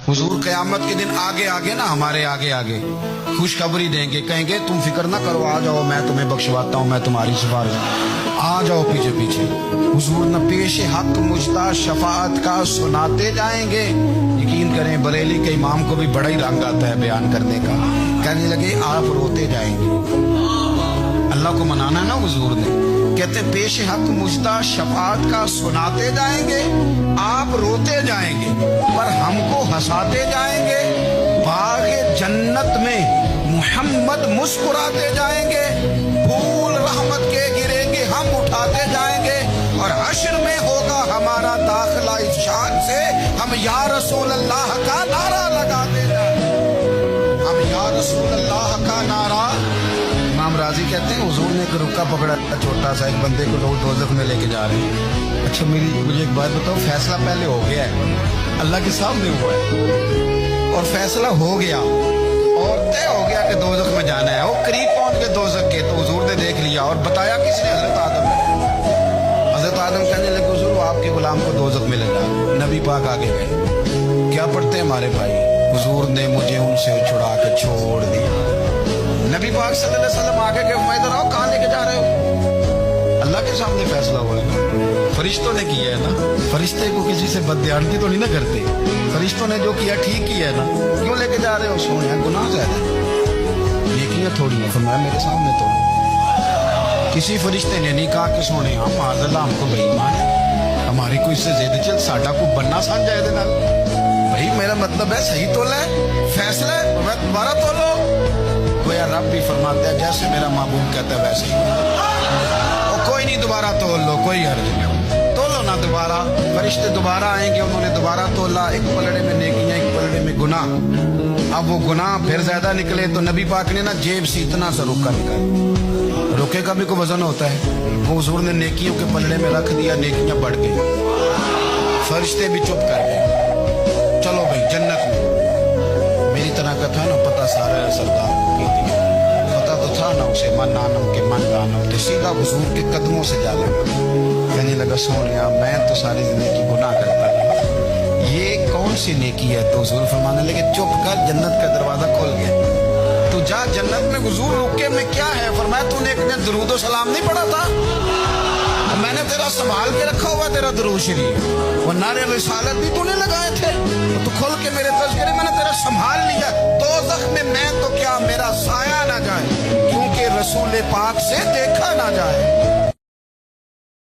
हुजूर क़यामत के दिन आगे आगे ना, हमारे आगे आगे खुशखबरी देंगे, कहेंगे तुम फिक्र ना करो, आ जाओ मैं तुम्हें बख्शवाता हूँ, मैं तुम्हारी सिफारिश, आ जाओ पीछे पीछे। हुजूर न पेश हक मुश्ता शफाअत का सुनाते जाएंगे। यकीन करें बरेली के इमाम को भी बड़ा ही रंग आता है बयान करने का। कहने लगे आप रोते जाएंगे। अल्लाह को मनाना ना हुजूर ने, कहते पेश हक मुश्ता शफाअत का सुनाते जाएंगे, आप रोते जाएंगे पर हमको हंसाते जाएंगे। बाग़े जन्नत में मुहम्मद मुस्कुराते जाएंगे, फूल रहमत के गिरेंगे हम उठाते जाएंगे, और हश्र में होगा हमारा दाखिला इस शान से, हम या रसूल अल्लाह का नारा लगाते जाएंगे। हम या रसूल अल्लाह का नारा। इमाम राजी कहते हैं हुजूर ने एक रुका पकड़ा छोटा सा, एक बंदे को लोग दोज़ख में लेके जा रहे हैं। अच्छा मुझे एक बात बताओ, फैसला पहले हो गया है, अल्लाह के सामने हुआ है और फैसला हो गया और तय हो गया कि दोज़ख में जाना है। वो करीब पहुंच गए दोज़ख के, तो हुजूर ने देख लिया और बताया किसने? हजरत आदम ने। हजरत आदम कहने लगे हुजूर आपके गुलाम को दोज़ख में ले जाओ। नबी पाक आगे गए, क्या पढ़ते हैं हमारे भाई? हुजूर ने मुझे उनसे छुड़ा के छोड़ दिया। नबी पाक सल्लल्लाहु अलैहि वसल्लम आगे गए, मैं इधर आओ, कहाँ लेके जा रहे हो? अल्लाह के सामने फैसला हुआ है ना, फरिश्तों ने किया है ना। फरिश्ते को किसी से बददियानती तो नहीं ना करते, फरिश्तों ने जो किया ठीक किया है ना। क्यों लेके जा रहे हो? सोने गुनाह ज्यादा, नेकियां थोड़ी है। फरमाया मेरे सामने तो किसी फरिश्ते ने नहीं कहा कि सोने हम माज़अल्लाह हमको बेईमान है, हमारी कोई इससे जिद चल साडा को बनना समझ जाए नाल। भाई मेरा मतलब है सही तोला है, फैसला है, मैं दोबारा तोलो। गोया रब भी फरमाता है जैसे मेरा महबूब कहता है वैसे ही। कोई नहीं दोबारा तोल लो, कोई हर्ज नहीं, तोलो ना दोबारा। फरिश्ते दोबारा आएंगे, उन्होंने दोबारा तोला, एक पलड़े में नेकियां एक पलड़े में गुनाह। अब वो गुनाह फिर ज्यादा निकले तो नबी पाक ने ना जेब से इतना सा रुका निकाला। रुके का भी कोई वजन होता है, वो हुजूर ने नेकियों के पलड़े में रख दिया, नेकियां बढ़ गई। फरिश्ते भी चुप कर गए, चलो भाई जन्नत में। मेरी तरह का था ना पता सारा सरदार को कह दिया, पता तो था ना उसे मन आनम के मन गानम, तो सीधा हुजूर के कदमों से जा लगा। कहने लगा सोनिया मैं तो सारी जिंदगी गुनाह करता रहा, ये कौन सी नेकी है? तो हुजूर फरमाने लगे चुप कर, जन्नत का दरवाजा खुल गया, तू जा जन्नत में। हुजूर रुके में क्या है? फरमाया तूने एक दिन दुरूद व सलाम नहीं पढ़ा था, मैंने तेरा संभाल के रखा हुआ तेरा दुरूद शरीफ, वो नारे रिसालत भी तूने लगाए थे, तो तू खोल के मेरे तज़किरे मैंने तेरा संभाल लिया। दोज़ख में मैं तो क्या मेरा साया ना जाए, क्योंकि रसूल पाक से देखा ना जाए।